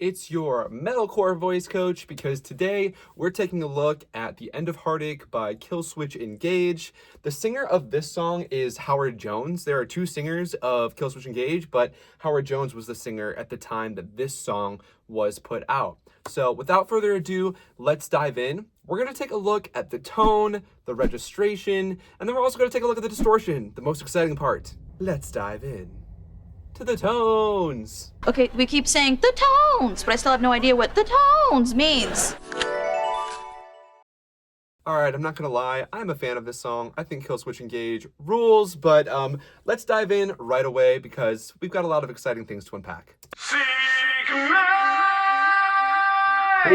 it's your metalcore voice coach, because today we're taking a look at the End of Heartache by Killswitch Engage. The singer of this song is Howard Jones. There are two singers of Killswitch Engage, but Howard Jones was the singer at the time that this song was put out. So without further ado, let's dive in. We're going to take a look at the tone, the registration, and then we're also going to take a look at the distortion, the most exciting part. Let's dive in to the tones. Okay, we keep saying the tones, but I still have no idea what the tones means. Alright, I'm not gonna lie, I'm a fan of this song. I think Killswitch Engage rules, but let's dive in right away because we've got a lot of exciting things to unpack. Seek me,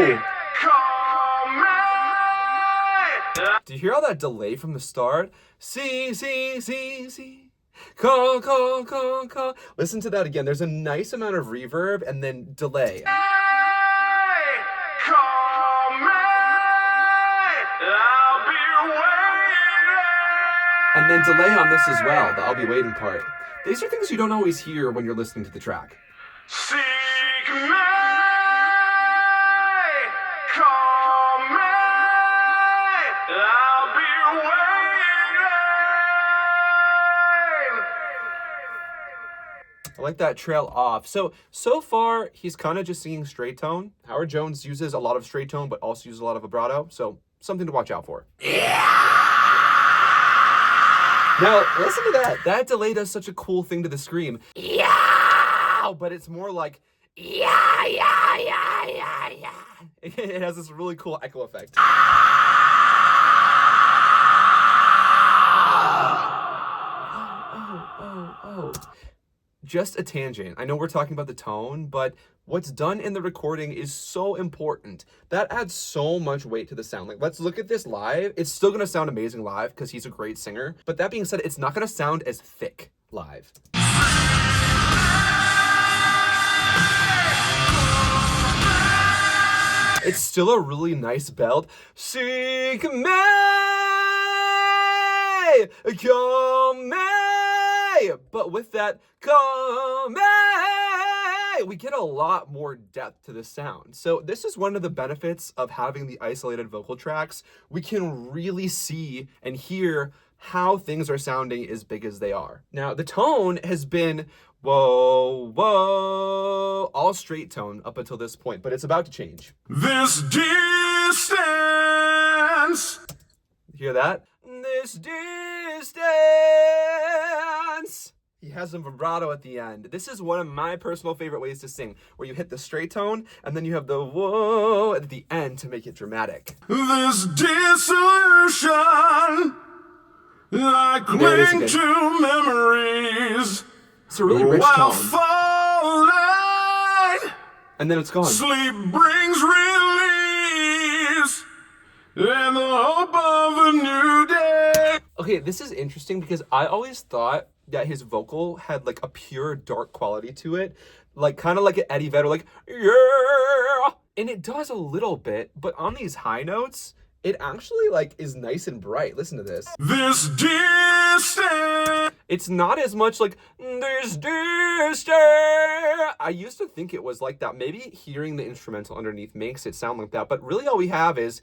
Ooh. call me. Do you hear all that delay from the start? See, call, call, call, call. Listen to that again. There's a nice amount of reverb and then delay. Call me, I'll be waiting. And then delay on this as well, the I'll be waiting part. These are things you don't always hear when you're listening to the track. Seek me, call me, I'll be waiting. I like that trail off. So far, he's kind of just singing straight tone. Howard Jones uses a lot of straight tone, but also uses a lot of vibrato. So something to watch out for. Now, listen to that. That delay does such a cool thing to the scream. Yeah! But it's more like, yeah. It has this really cool echo effect. Oh. Just a tangent. I know we're talking about the tone, but what's done in the recording is so important. That adds so much weight to the sound. Like, let's look at this live. It's still gonna sound amazing live because he's a great singer. But that being said, it's not gonna sound as thick live. It's still a really nice belt. Seek me, call me. But with that, call me, we get a lot more depth to the sound. So this is one of the benefits of having the isolated vocal tracks. We can really see and hear how things are sounding as big as they are. Now, the tone has been whoa, all straight tone up until this point, but it's about to change. This distance. Hear that? This distance. He has some vibrato at the end. This is one of my personal favorite ways to sing, where you hit the straight tone and then you have the whoa at the end to make it dramatic. This dissolution, I There it is cling again. to memories It's a really rich while tone. falling. And then it's gone. Sleep brings release and the hope of a new day. Okay, this is interesting because I always thought that his vocal had like a pure dark quality to it. Like kind of like an Eddie Vedder, like, yeah. And it does a little bit, but on these high notes, it actually like is nice and bright. Listen to this. This distance. It's not as much like this distance. I used to think it was like that. Maybe hearing the instrumental underneath makes it sound like that, but really all we have is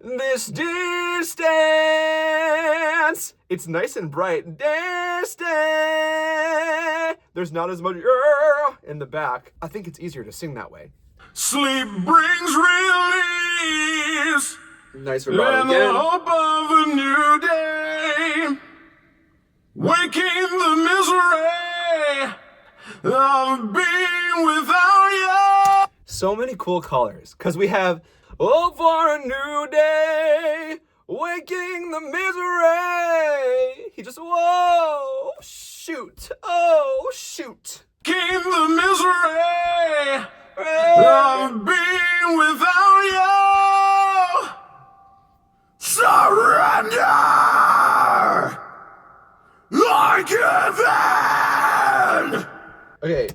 this distance. It's nice and bright. Distance. There's not as much in the back. I think it's easier to sing that way. Sleep brings release Nice vibrato and the again. hope of a new day. Waking the misery of being without you. So many cool colors, because we have oh for a new day, waking the misery. He just whoa shoot, oh shoot. Waking the misery of being without you. Surrender. I give in. Okay,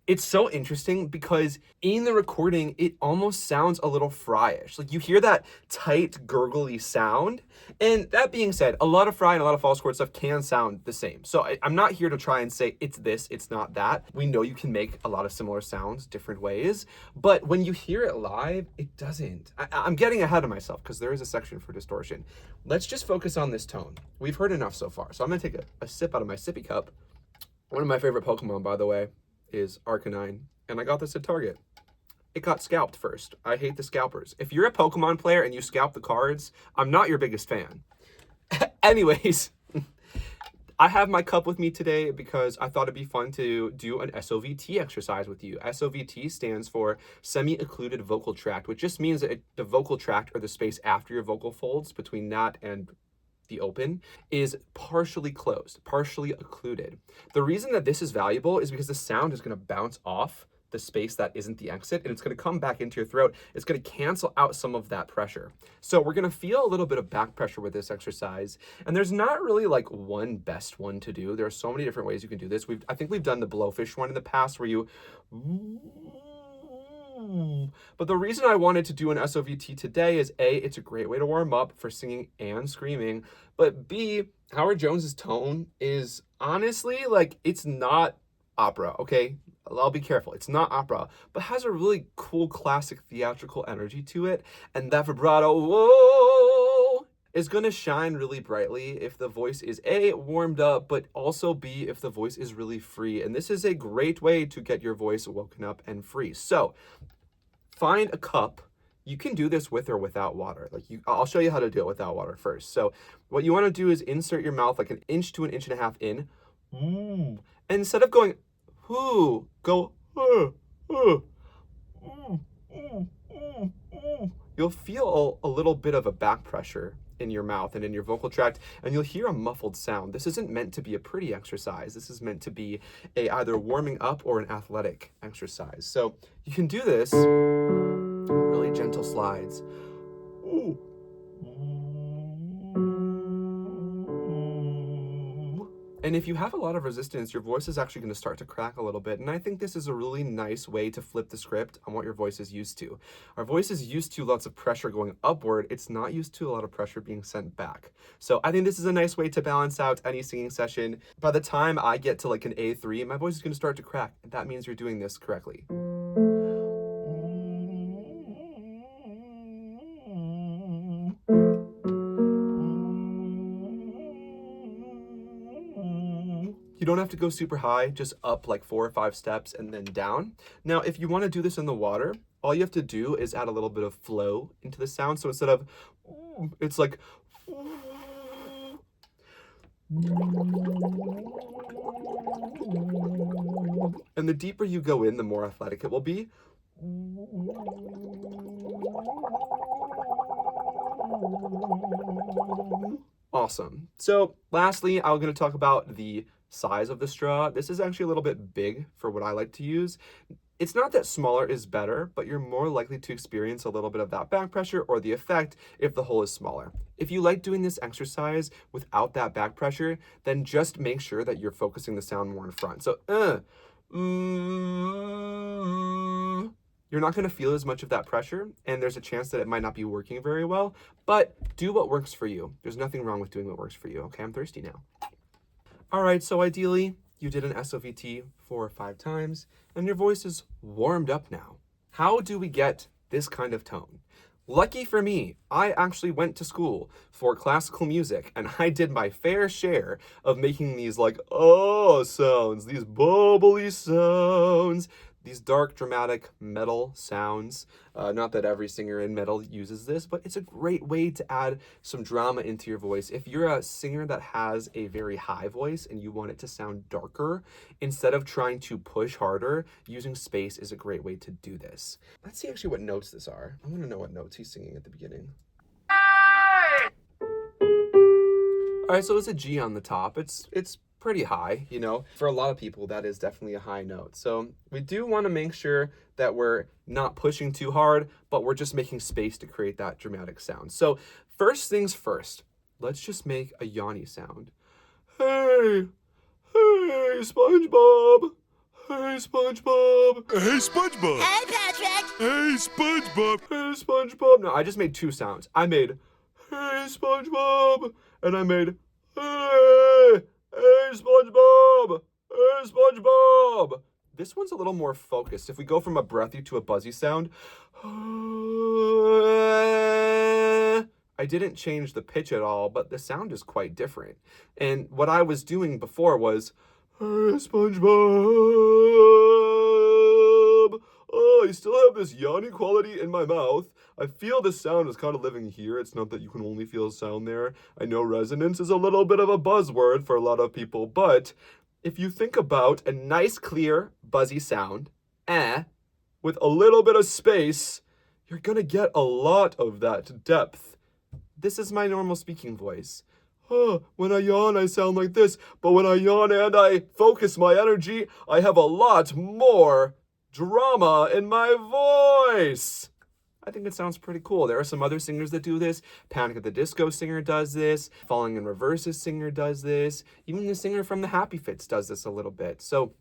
It's so interesting because in the recording, it almost sounds a little fryish. Like you hear that tight, gurgly sound. And that being said, a lot of fry and a lot of false chord stuff can sound the same. So I'm not here to try and say it's this, it's not that. We know you can make a lot of similar sounds different ways. But when you hear it live, it doesn't. I'm getting ahead of myself because there is a section for distortion. Let's just focus on this tone. We've heard enough so far. So I'm going to take a sip out of my sippy cup. One of my favorite Pokemon, by the way, is Arcanine, and I got this at Target. It got scalped first. I hate the scalpers. If you're a Pokemon player and you scalp the cards, I'm not your biggest fan. Anyways, I have my cup with me today because I thought it'd be fun to do an SOVT exercise with you. SOVT stands for semi-occluded vocal tract, which just means that the vocal tract, or the space after your vocal folds between that and the open, is partially closed, partially occluded. The reason that this is valuable is because the sound is going to bounce off the space that isn't the exit, and it's going to come back into your throat. It's going to cancel out some of that pressure. So we're going to feel a little bit of back pressure with this exercise, and there's not really like one best one to do. There are so many different ways you can do this. I think we've done the blowfish one in the past where you... But the reason I wanted to do an SOVT today is A, it's a great way to warm up for singing and screaming, but B, Howard Jones's tone is honestly like, it's not opera, okay? I'll be careful. It's not opera, but has a really cool classic theatrical energy to it, and that vibrato, whoa, is going to shine really brightly if the voice is A, warmed up, but also B, if the voice is really free. And this is a great way to get your voice woken up and free. So find a cup. You can do this with or without water. I'll show you how to do it without water first. So what you want to do is insert your mouth like 1 inch to 1.5 inches in. And instead of going, go, you'll feel a little bit of a back pressure in your mouth and in your vocal tract, and you'll hear a muffled sound. This isn't meant to be a pretty exercise. This is meant to be a either warming up or an athletic exercise. So you can do this, really gentle slides. Ooh. And if you have a lot of resistance, your voice is actually going to start to crack a little bit. And I think this is a really nice way to flip the script on what your voice is used to. Our voice is used to lots of pressure going upward. It's not used to a lot of pressure being sent back. So I think this is a nice way to balance out any singing session. By the time I get to like an A3, my voice is going to start to crack. And that means you're doing this correctly. You don't have to go super high, just up like 4 or 5 steps and then down. Now, if you want to do this in the water, all you have to do is add a little bit of flow into the sound. So instead of, it's like, and the deeper you go in, the more athletic it will be. Awesome. So lastly, I'm going to talk about the size of the straw. This is actually a little bit big for what I like to use. It's not that smaller is better, but you're more likely to experience a little bit of that back pressure or the effect if the hole is smaller. If you like doing this exercise without that back pressure, then just make sure that you're focusing the sound more in front. So, you're not going to feel as much of that pressure, and there's a chance that it might not be working very well, but do what works for you. There's nothing wrong with doing what works for you. Okay, I'm thirsty now. All right, so ideally, you did an SOVT 4 or 5 times, and your voice is warmed up now. How do we get this kind of tone? Lucky for me, I actually went to school for classical music, and I did my fair share of making these like, sounds, these bubbly sounds, these dark, dramatic metal sounds. Not that every singer in metal uses this, but it's a great way to add some drama into your voice. If you're a singer that has a very high voice and you want it to sound darker, instead of trying to push harder, using space is a great way to do this. Let's see actually what notes this are. I want to know what notes he's singing at the beginning. All right, so it's a G on the top. It's pretty high, you know. For a lot of people, that is definitely a high note. So we do want to make sure that we're not pushing too hard, but we're just making space to create that dramatic sound. So first things first, let's just make a Yanni sound. Hey, SpongeBob. Hey, SpongeBob. Hey, SpongeBob. Hey, Patrick. Hey, SpongeBob. Hey, SpongeBob. No, I just made two sounds. I made, hey, SpongeBob. And I made, hey, hey, SpongeBob. Hey, SpongeBob. This one's a little more focused. If we go from a breathy to a buzzy sound, I didn't change the pitch at all, but the sound is quite different. And what I was doing before was, hey, SpongeBob. Oh, I still have this yawning quality in my mouth. I feel the sound is kind of living here. It's not that you can only feel sound there. I know resonance is a little bit of a buzzword for a lot of people, but if you think about a nice, clear, buzzy sound, with a little bit of space, you're gonna get a lot of that depth. This is my normal speaking voice. When I yawn, I sound like this, but when I yawn and I focus my energy, I have a lot more drama in my voice. I think it sounds pretty cool. There are some other singers that do this. Panic at the Disco singer does this. Falling in Reverse's singer does this. Even the singer from the Happy Fits does this a little bit. So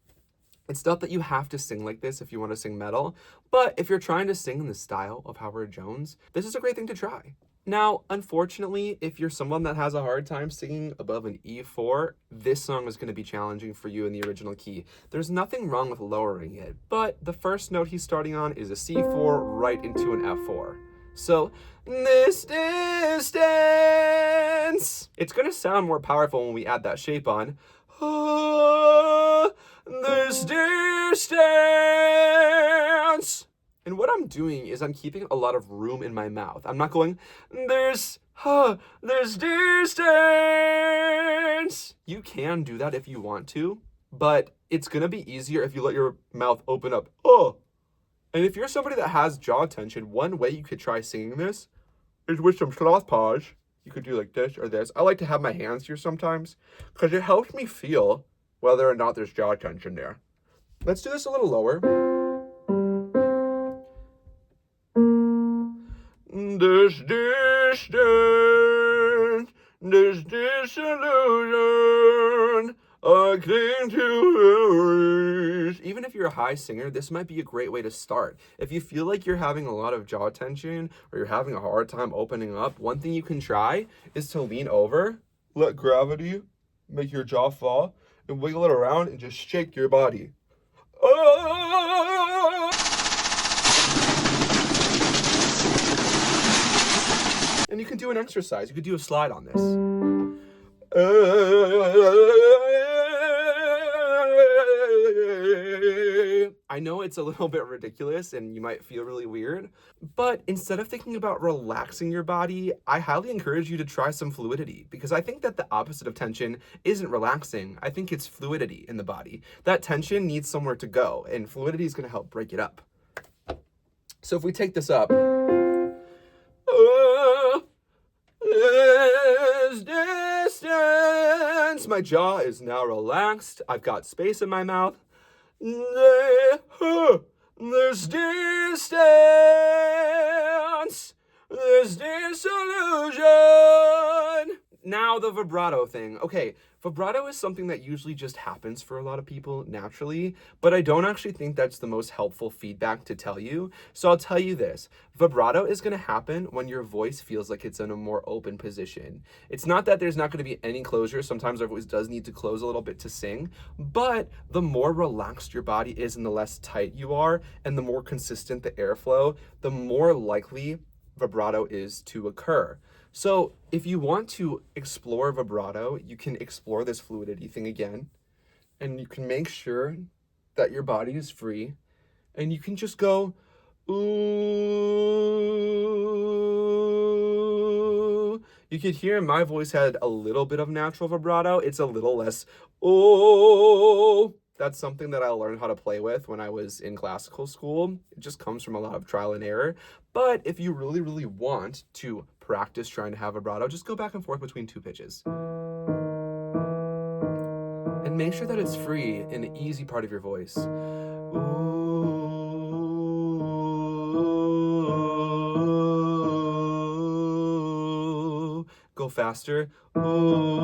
it's not that you have to sing like this if you want to sing metal, but if you're trying to sing in the style of Howard Jones, this is a great thing to try. Now, unfortunately, if you're someone that has a hard time singing above an E4, this song is going to be challenging for you in the original key. There's nothing wrong with lowering it, but the first note he's starting on is a C4 right into an F4. So, this distance. It's going to sound more powerful when we add that shape on. This distance. And what I'm doing is I'm keeping a lot of room in my mouth. I'm not going, there's distance. You can do that if you want to, but it's going to be easier if you let your mouth open up. And if you're somebody that has jaw tension, one way you could try singing this is with some sloth pause. You could do like this or this. I like to have my hands here sometimes because it helps me feel whether or not there's jaw tension there. Let's do this a little lower. This distance, this disillusion, I cling to reach. Even if you're a high singer, this might be a great way to start. If you feel like you're having a lot of jaw tension or you're having a hard time opening up, one thing you can try is to lean over, let gravity make your jaw fall, and wiggle it around and just shake your body. And you can do an exercise. You could do a slide on this. I know it's a little bit ridiculous and you might feel really weird, but instead of thinking about relaxing your body, I highly encourage you to try some fluidity, because I think that the opposite of tension isn't relaxing. I think it's fluidity in the body. That tension needs somewhere to go, and fluidity is going to help break it up. So if we take this up, this distance, my jaw is now relaxed. I've got space in my mouth. This distance, this disillusion. Now the vibrato thing. Okay, vibrato is something that usually just happens for a lot of people naturally, but I don't actually think that's the most helpful feedback to tell you. So I'll tell you this. Vibrato is going to happen when your voice feels like it's in a more open position. It's not that there's not going to be any closure. Sometimes our voice does need to close a little bit to sing, but the more relaxed your body is and the less tight you are and the more consistent the airflow, the more likely vibrato is to occur. So if you want to explore vibrato, you can explore this fluidity thing again, and you can make sure that your body is free, and you can just go, ooh. You could hear my voice had a little bit of natural vibrato. It's a little less, oh. That's something that I learned how to play with when I was in classical school. It just comes from a lot of trial and error. But if you really, really want to practice trying to have vibrato, just go back and forth between two pitches. And make sure that it's free in the easy part of your voice. Ooh. Go faster. Ooh.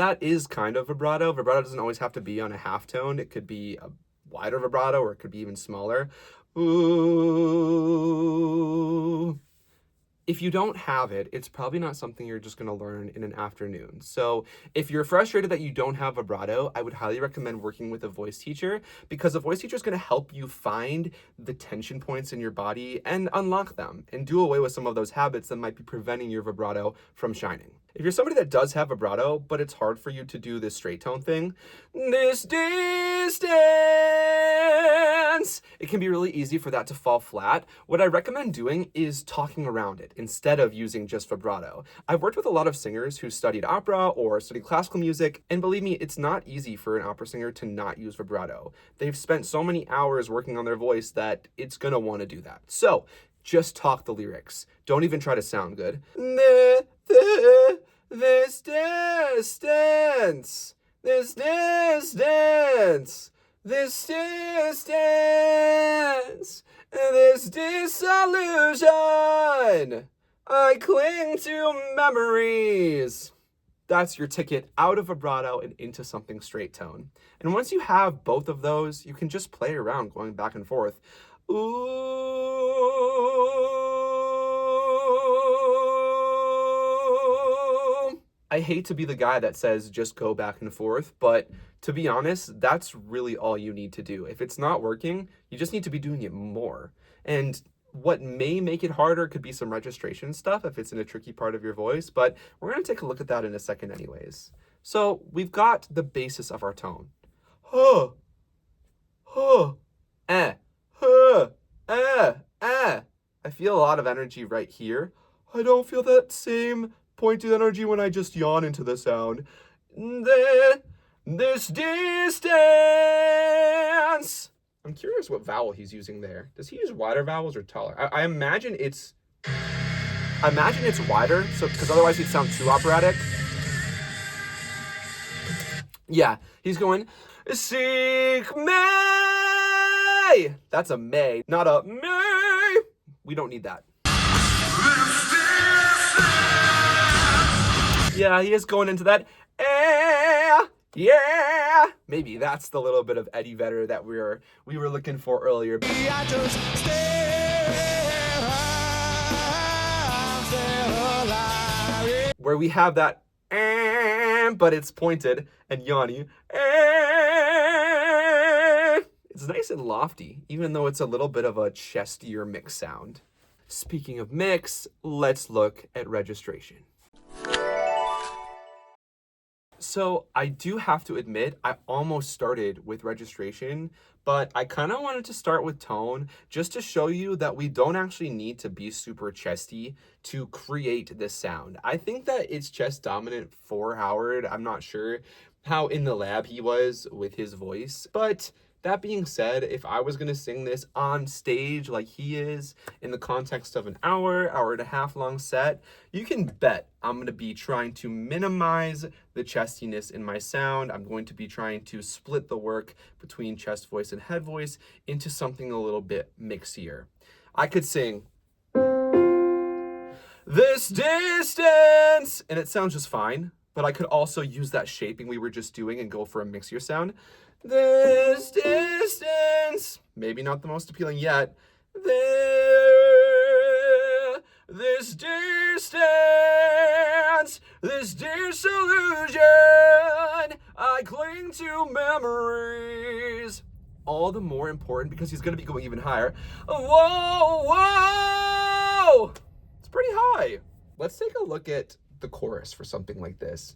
that is kind of vibrato. Vibrato doesn't always have to be on a half tone. It could be a wider vibrato, or it could be even smaller. Ooh. If you don't have it, it's probably not something you're just going to learn in an afternoon. So if you're frustrated that you don't have vibrato, I would highly recommend working with a voice teacher, because a voice teacher is going to help you find the tension points in your body and unlock them and do away with some of those habits that might be preventing your vibrato from shining. If you're somebody that does have vibrato, but it's hard for you to do this straight tone thing, this distance, it can be really easy for that to fall flat. What I recommend doing is talking around it instead of using just vibrato. I've worked with a lot of singers who studied opera or studied classical music, and believe me, it's not easy for an opera singer to not use vibrato. They've spent so many hours working on their voice that it's gonna want to do that. So just talk the lyrics. Don't even try to sound good. This distance, this distance, this distance, this disillusion, I cling to memories. That's your ticket out of vibrato and into something straight tone. And once you have both of those, you can just play around going back and forth. Ooh. I hate to be the guy that says just go back and forth, but to be honest, that's really all you need to do. If it's not working, you just need to be doing it more. And what may make it harder could be some registration stuff if it's in a tricky part of your voice, but we're going to take a look at that in a second anyways. So we've got the basis of our tone. Huh, huh, eh, huh, eh, eh. I feel a lot of energy right here. I don't feel that same pointed energy when I just yawn into the sound. This distance. I'm curious what vowel he's using there. Does he use wider vowels or taller? I imagine it's wider, so because otherwise he'd sound too operatic. Yeah, he's going, seek May. That's a May, not a May. We don't need that. Yeah, he is going into that. Yeah. Maybe that's the little bit of Eddie Vedder that we were looking for earlier. Where we have that, but it's pointed, and Yanni. It's nice and lofty, even though it's a little bit of a chestier mix sound. Speaking of mix, let's look at registration. So I do have to admit, I almost started with registration, but I kind of wanted to start with tone just to show you that we don't actually need to be super chesty to create this sound. I think that it's chest dominant for Howard. I'm not sure how in the lab he was with his voice, but that being said, if I was going to sing this on stage like he is in the context of an hour and a half long set, you can bet I'm going to be trying to minimize the chestiness in my sound. I'm going to be trying to split the work between chest voice and head voice into something a little bit mixier. I could sing this distance, and it sounds just fine, but I could also use that shaping we were just doing and go for a mixier sound. This distance, maybe not the most appealing yet. This distance, this disillusion, I cling to memories. All the more important because he's going to be going even higher. Whoa, whoa! It's pretty high. Let's take a look at the chorus for something like this.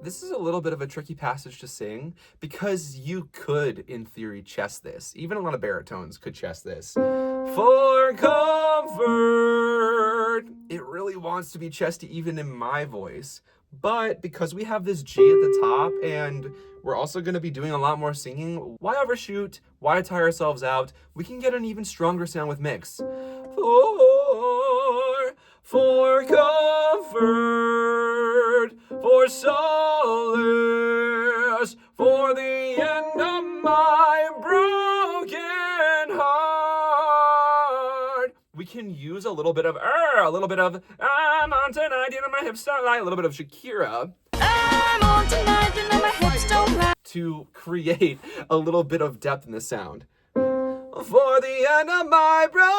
This is a little bit of a tricky passage to sing because you could, in theory, chest this. Even a lot of baritones could chest this. For comfort. It really wants to be chesty even in my voice. But because we have this G at the top and we're also going to be doing a lot more singing, why overshoot? Why tire ourselves out? We can get an even stronger sound with mix. for comfort, for solace, for the end of my broken heart. We can use a little bit of I'm on tonight, you know my hips don't lie, a little bit of Shakira. I'm on tonight, you know my hips don't lie. To create a little bit of depth in the sound. For the end of my broken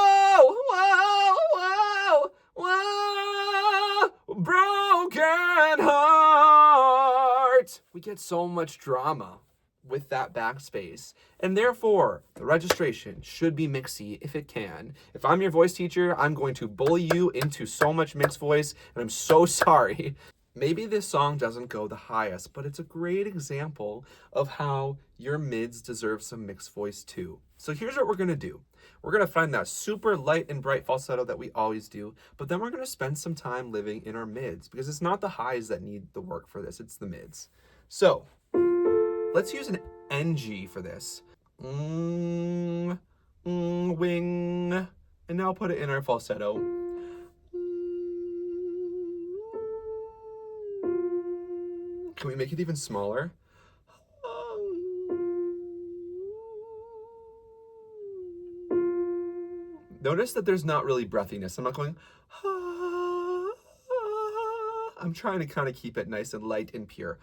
heart. We get so much drama with that backspace, and therefore the registration should be mixy if it can. If I'm your voice teacher, I'm going to bully you into so much mixed voice, and I'm so sorry. Maybe this song doesn't go the highest, but it's a great example of how your mids deserve some mixed voice too. So here's what we're gonna do. We're gonna find that super light and bright falsetto that we always do, but then we're gonna spend some time living in our mids, because it's not the highs that need the work for this, it's the mids. So let's use an NG for this. Wing. And now put it in our falsetto. Can we make it even smaller? Notice that there's not really breathiness. I'm not going, I'm trying to kind of keep it nice and light and pure.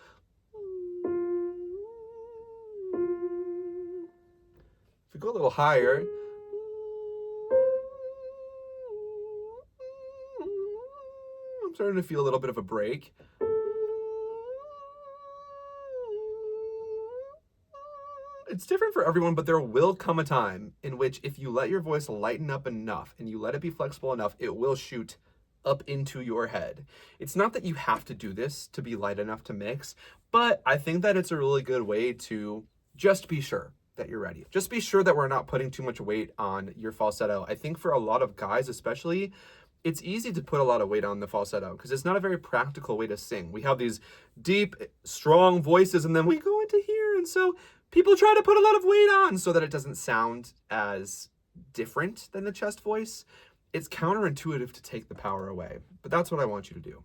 If we go a little higher, I'm starting to feel a little bit of a break. It's different for everyone, but there will come a time in which if you let your voice lighten up enough and you let it be flexible enough, it will shoot up into your head. It's not that you have to do this to be light enough to mix, but I think that it's a really good way to just be sure that you're ready. Just be sure that we're not putting too much weight on your falsetto. I think for a lot of guys especially, it's easy to put a lot of weight on the falsetto because it's not a very practical way to sing. We have these deep, strong voices and then we go into here, and so people try to put a lot of weight on so that it doesn't sound as different than the chest voice. It's counterintuitive to take the power away, but that's what I want you to do.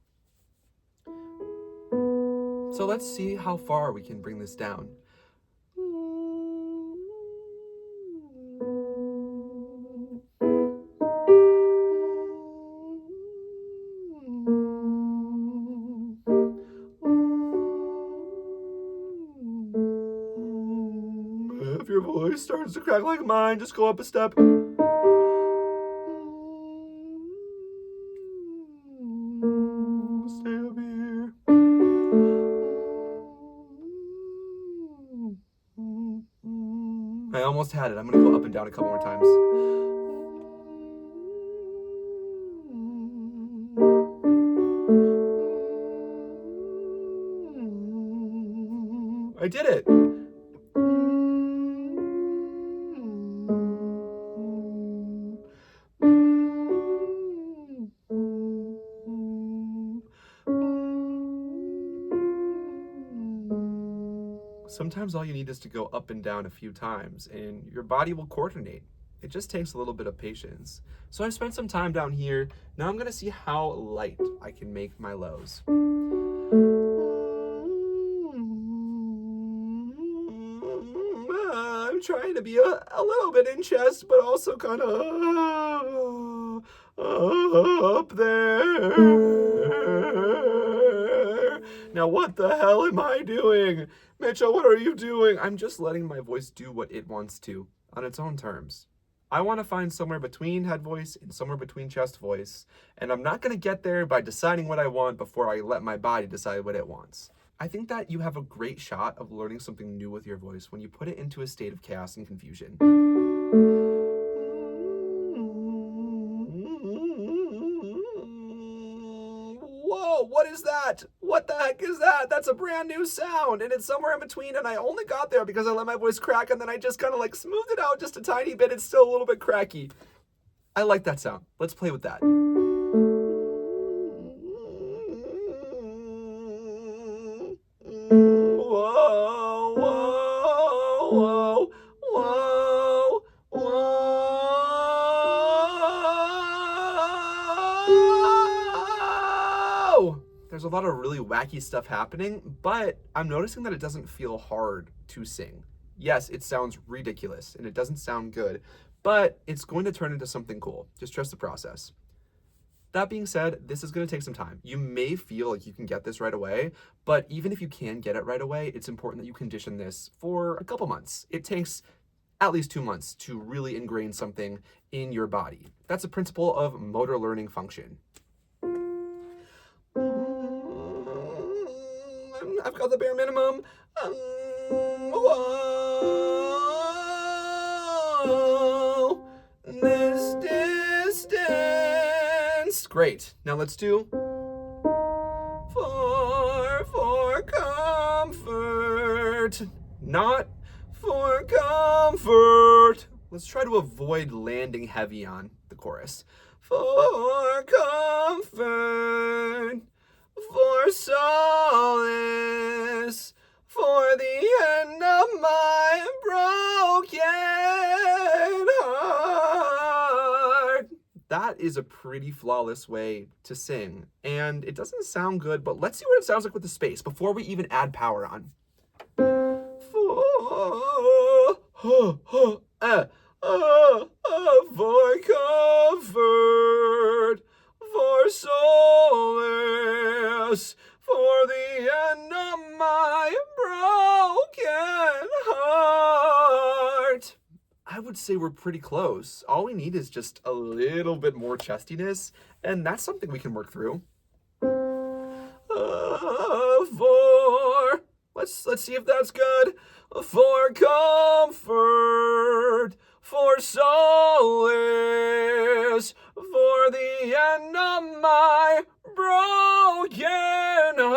So let's see how far we can bring this down. If your voice starts to crack like mine, just go up a step. Stay up here. I almost had it. I'm gonna go up and down a couple more times. I did it. Sometimes all you need is to go up and down a few times and your body will coordinate. It just takes a little bit of patience. So I spent some time down here. Now I'm gonna see how light I can make my lows. I'm trying to be a little bit in chest, but also kind of up there. Now what the hell am I doing? Mitchell, what are you doing? I'm just letting my voice do what it wants to on its own terms. I want to find somewhere between head voice and somewhere between chest voice, and I'm not going to get there by deciding what I want before I let my body decide what it wants. I think that you have a great shot of learning something new with your voice when you put it into a state of chaos and confusion. Whoa, what is that? What the heck is that? That's a brand new sound, and it's somewhere in between, and I only got there because I let my voice crack, and then I just kind of like smoothed it out just a tiny bit. It's still a little bit cracky. I like that sound. Let's play with that. Whoa, whoa, whoa, whoa, whoa. lot of really wacky stuff happening, but I'm noticing that it doesn't feel hard to sing. Yes, it sounds ridiculous and it doesn't sound good, but it's going to turn into something cool. Just trust the process. That being said, this is going to take some time. You may feel like you can get this right away, but even if you can get it right away, it's important that you condition this for a couple months. It takes at least 2 months to really ingrain something in your body. That's a principle of motor learning function. I've got the bare minimum. Whoa, this distance. Great. Now let's do for comfort, not for comfort. Let's try to avoid landing heavy on the chorus. For comfort, for solace, for the end of my broken heart. That is a pretty flawless way to sing, and it doesn't sound good, but let's see what it sounds like with the space before we even add power on. For comfort, for solace, for the end of my broken heart. I would say we're pretty close. All we need is just a little bit more chestiness, and that's something we can work through. Let's see if that's good. For comfort, for solace, for the end of my broken heart.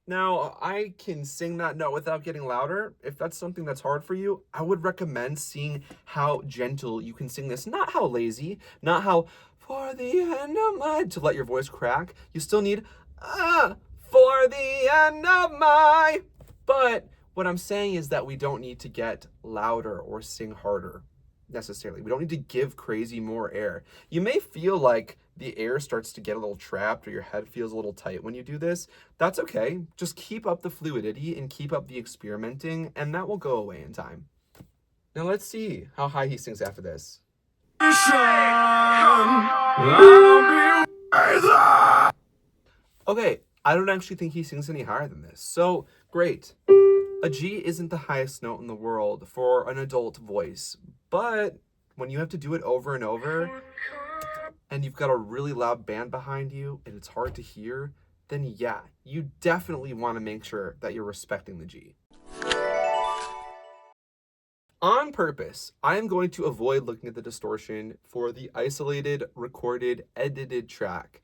Now, I can sing that note without getting louder. If that's something that's hard for you, I would recommend seeing how gentle you can sing this. Not how lazy, not how for the end of my, to let your voice crack. You still need for the end of my. But what I'm saying is that we don't need to get louder or sing harder necessarily. We don't need to give crazy more air. You may feel like the air starts to get a little trapped or your head feels a little tight when you do this. That's okay. Just keep up the fluidity and keep up the experimenting, and that will go away in time. Now let's see how high he sings after this. Okay, I don't actually think he sings any higher than this. So, great. A G isn't the highest note in the world for an adult voice, but when you have to do it over and over, and you've got a really loud band behind you, and it's hard to hear, then yeah, you definitely want to make sure that you're respecting the G. On purpose, I am going to avoid looking at the distortion for the isolated, recorded, edited track.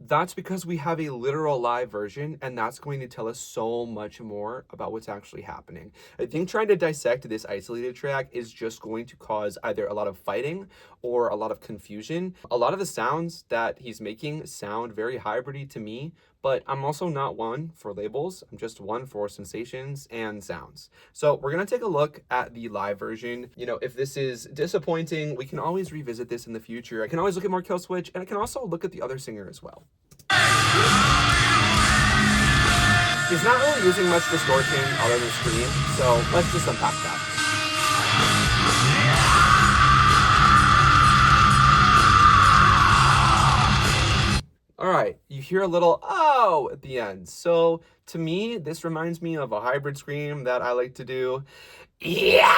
That's because we have a literal live version, and that's going to tell us so much more about what's actually happening. I think trying to dissect this isolated track is just going to cause either a lot of fighting or a lot of confusion. A lot of the sounds that he's making sound very hybridy to me, but I'm also not one for labels. I'm just one for sensations and sounds. So we're going to take a look at the live version. You know, if this is disappointing, we can always revisit this in the future. I can always look at more Killswitch, and I can also look at the other singer as well. He's not really using much distortion other than scream, so let's just unpack that. All right, you hear a little oh at the end. So to me, this reminds me of a hybrid scream that I like to do. Yeah!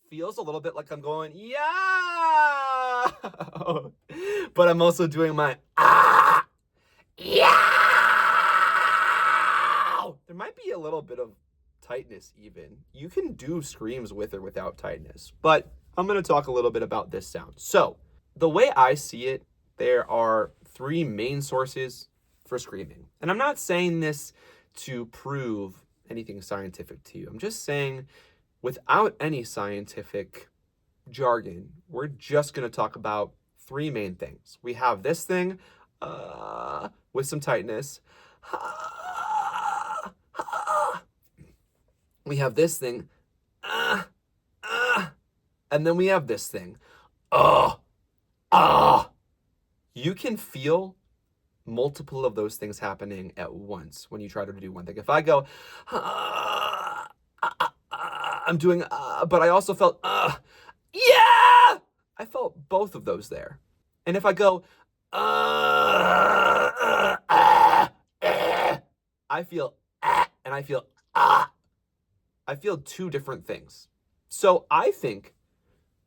Feels a little bit like I'm going, yeah! But I'm also doing my yeah! There might be a little bit of tightness even. You can do screams with or without tightness, but I'm going to talk a little bit about this sound. So the way I see it, there are 3 main sources for screaming. And I'm not saying this to prove anything scientific to you. I'm just saying without any scientific jargon, we're just going to talk about 3 main things. We have this thing with some tightness. We have this thing. And then we have this thing. You can feel multiple of those things happening at once when you try to do one thing. If I go, I'm doing, but I also felt, yeah! I felt both of those there. And if I go, I feel, and I feel, I feel two different things. So I think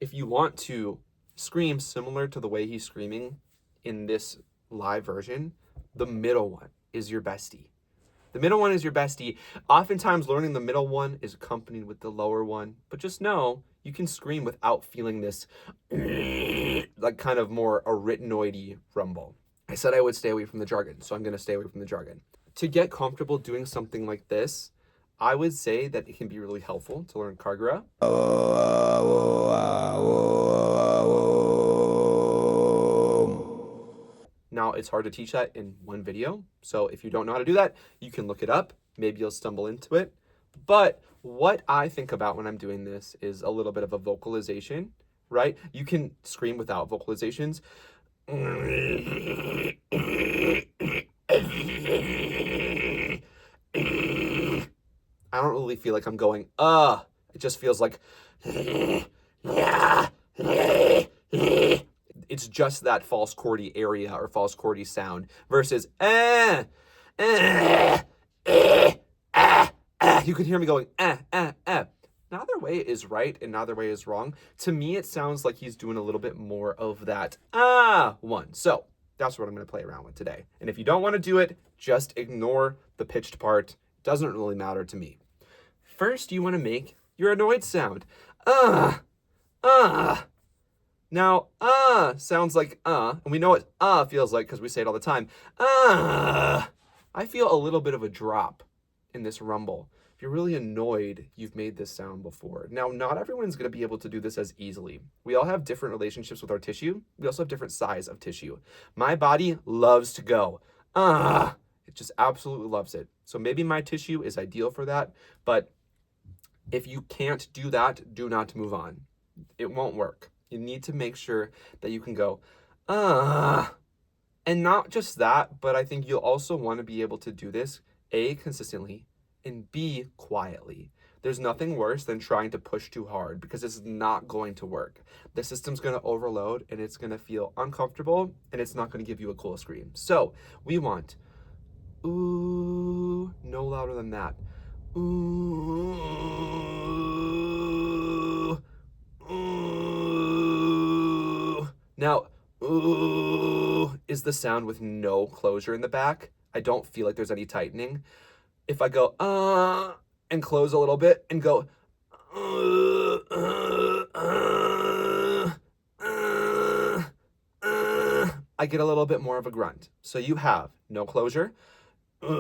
if you want to scream similar to the way he's screaming in this live version, the middle one is your bestie. The middle one is your bestie. Oftentimes learning the middle one is accompanied with the lower one, but just know you can scream without feeling this like kind of more arytenoidy rumble. I said I would stay away from the jargon, so I'm going to stay away from the jargon. To get comfortable doing something like this, I would say that it can be really helpful to learn Kargra. Now, it's hard to teach that in one video, so if you don't know how to do that, you can look it up. Maybe you'll stumble into it. But what I think about when I'm doing this is a little bit of a vocalization, right? You can scream without vocalizations. I don't really feel like I'm going, It just feels like, it's just that false chordy area or false chordy sound versus, You can hear me going, Neither way is right and neither way is wrong. To me, it sounds like he's doing a little bit more of that, one. So that's what I'm going to play around with today. And if you don't want to do it, just ignore the pitched part. It doesn't really matter to me. First, you want to make your annoyed sound. Now, sounds like, and we know what feels like because we say it all the time. I feel a little bit of a drop in this rumble. If you're really annoyed, you've made this sound before. Now, not everyone's going to be able to do this as easily. We all have different relationships with our tissue. We also have different size of tissue. My body loves to go, it just absolutely loves it. So maybe my tissue is ideal for that, but if you can't do that, do not move on. It won't work. You need to make sure that you can go, and not just that, but I think you'll also want to be able to do this, A, consistently, and B, quietly. There's nothing worse than trying to push too hard because it's not going to work. The system's going to overload and it's going to feel uncomfortable and it's not going to give you a cool scream. So we want, ooh, no louder than that. Ooh, ooh. Now, ooh is the sound with no closure in the back. I don't feel like there's any tightening. If I go, and close a little bit and go, I get a little bit more of a grunt. So you have no closure, and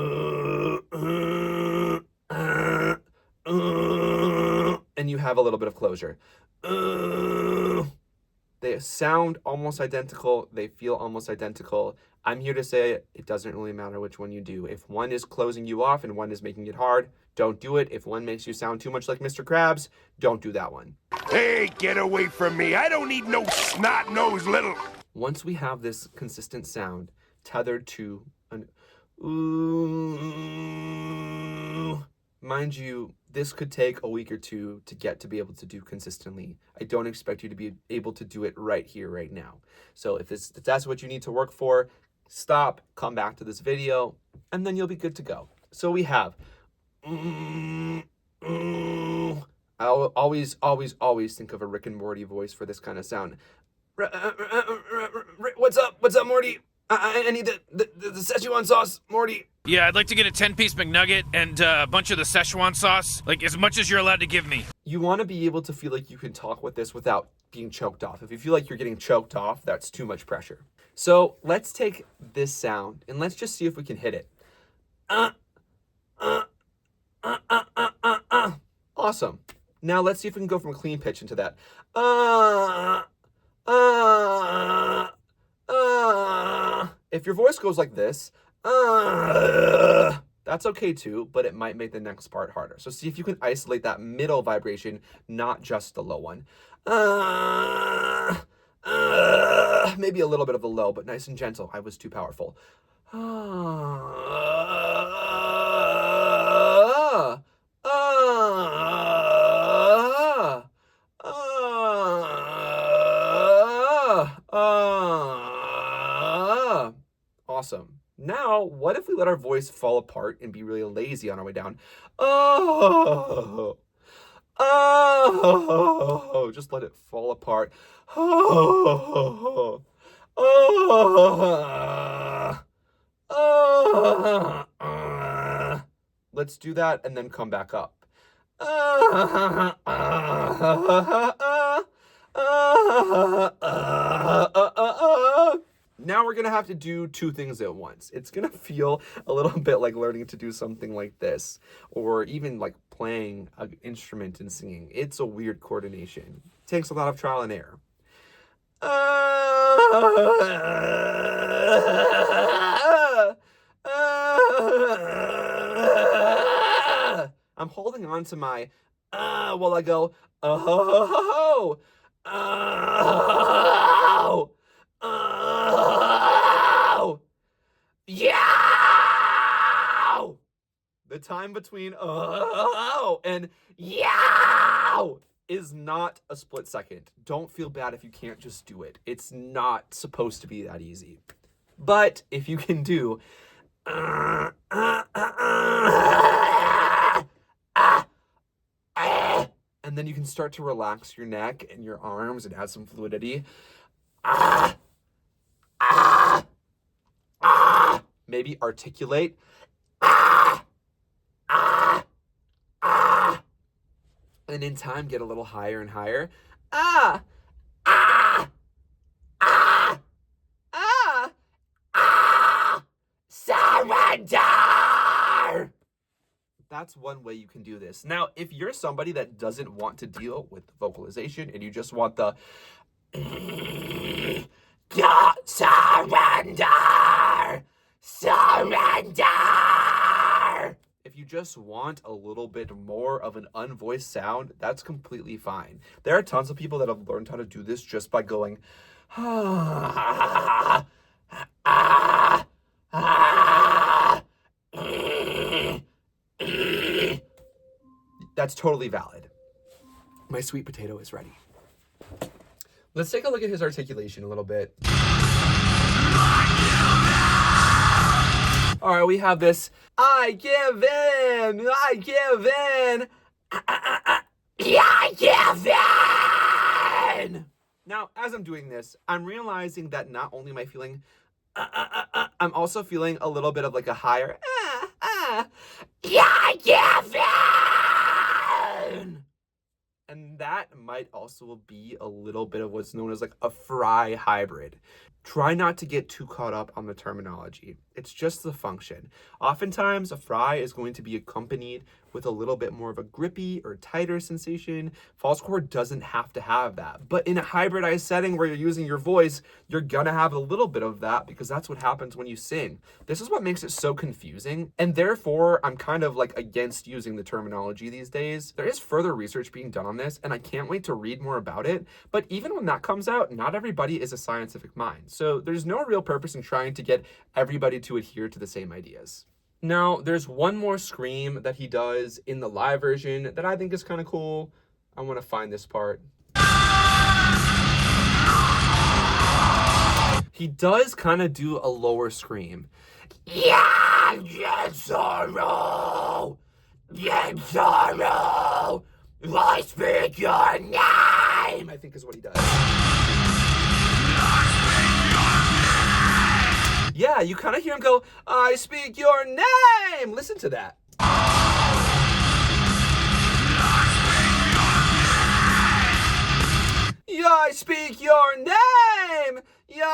you have a little bit of closure. They sound almost identical. They feel almost identical. I'm here to say it doesn't really matter which one you do. If one is closing you off and one is making it hard, don't do it. If one makes you sound too much like Mr. Krabs, don't do that one. Hey, get away from me. I don't need no snot-nosed little... Once we have this consistent sound tethered to an ooh, mind you, this could take a week or two to get to be able to do consistently. I don't expect you to be able to do it right here, right now. So if that's what you need to work for, stop, come back to this video, and then you'll be good to go. So we have, I always think of a Rick and Morty voice for this kind of sound. What's up, Morty? I need the Szechuan sauce, Morty. Yeah, I'd like to get a 10-piece McNugget and a bunch of the Szechuan sauce, like as much as you're allowed to give me. You want to be able to feel like you can talk with this without being choked off. If you feel like you're getting choked off, that's too much pressure. So let's take this sound and let's just see if we can hit it. Awesome. Now let's see if we can go from a clean pitch into that. If your voice goes like this, that's okay too, but it might make the next part harder. So see if you can isolate that middle vibration, not just the low one. Maybe a little bit of the low, but nice and gentle. I was too powerful. Awesome. Now, what if we let our voice fall apart and be really lazy on our way down? Just let it fall apart. Let's do that and then come back up. Now we're gonna have to do two things at once. It's gonna feel a little bit like learning to do something like this, or even like playing an instrument and singing. It's a weird coordination. It takes a lot of trial and error. I'm holding on to my while I go yeah. The time between and yeah is not a split second. Don't feel bad if you can't just do it. It's not supposed to be that easy. But if you can do and then you can start to relax your neck and your arms and add some fluidity. Maybe articulate. And in time, get a little higher and higher. Surrender! That's one way you can do this. Now, if you're somebody that doesn't want to deal with vocalization and you just want the surrender! Surrender! If you just want a little bit more of an unvoiced sound, that's completely fine. There are tons of people that have learned how to do this just by going That's totally valid. My sweet potato is ready. Let's take a look at his articulation a little bit. All right, we have this. I give in. I give in. I give in. Now, as I'm doing this, I'm realizing that not only am I feeling, I'm also feeling a little bit of like a higher. I give in. And that might also be a little bit of what's known as like a fry hybrid. Try not to get too caught up on the terminology. It's just the function. Oftentimes, a fry is going to be accompanied with a little bit more of a grippy or tighter sensation. False chord doesn't have to have that. But in a hybridized setting where you're using your voice, you're gonna have a little bit of that because that's what happens when you sing. This is what makes it so confusing. And therefore, I'm kind of like against using the terminology these days. There is further research being done on this, and I can't wait to read more about it. But even when that comes out, not everybody is a scientific mind. So there's no real purpose in trying to get everybody to adhere to the same ideas. Now, there's one more scream that he does in the live version that I think is kind of cool. I want to find this part. He does kind of do a lower scream. Yeah, sorrow. I speak your name, I think is what he does. Yeah, you kind of hear him go, I speak your name. Listen to that. Yeah, I speak your name. Yeah,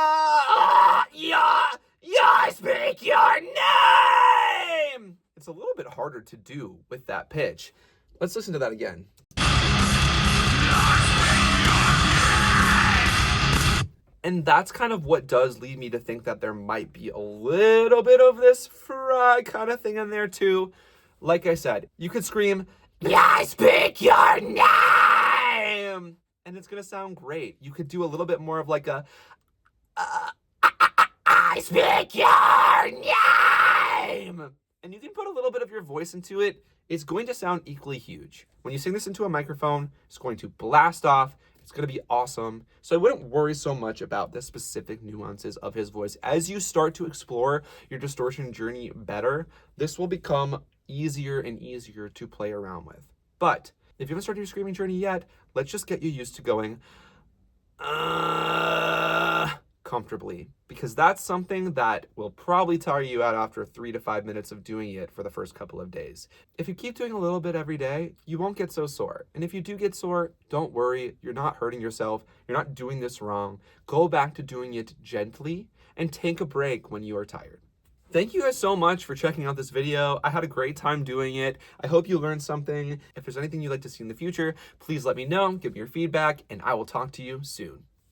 I speak your name. It's a little bit harder to do with that pitch. Let's listen to that again. And that's kind of what does lead me to think that there might be a little bit of this fry kind of thing in there too. Like I said, you could scream, yeah, I speak your name. and it's gonna sound great. You could do a little bit more of like a, I speak your name! And you can put a little bit of your voice into it. It's going to sound equally huge. When you sing this into a microphone, it's going to blast off. It's going to be awesome. So I wouldn't worry so much about the specific nuances of his voice. As you start to explore your distortion journey better, this will become easier and easier to play around with. But if you haven't started your screaming journey yet, let's just get you used to going comfortably, because that's something that will probably tire you out after 3 to 5 minutes of doing it for the first couple of days. If you keep doing a little bit every day, you won't get so sore. And if you do get sore, don't worry. You're not hurting yourself. You're not doing this wrong. Go back to doing it gently and take a break when you are tired. Thank you guys so much for checking out this video. I had a great time doing it. I hope you learned something. If there's anything you'd like to see in the future, please let me know, give me your feedback, and I will talk to you soon.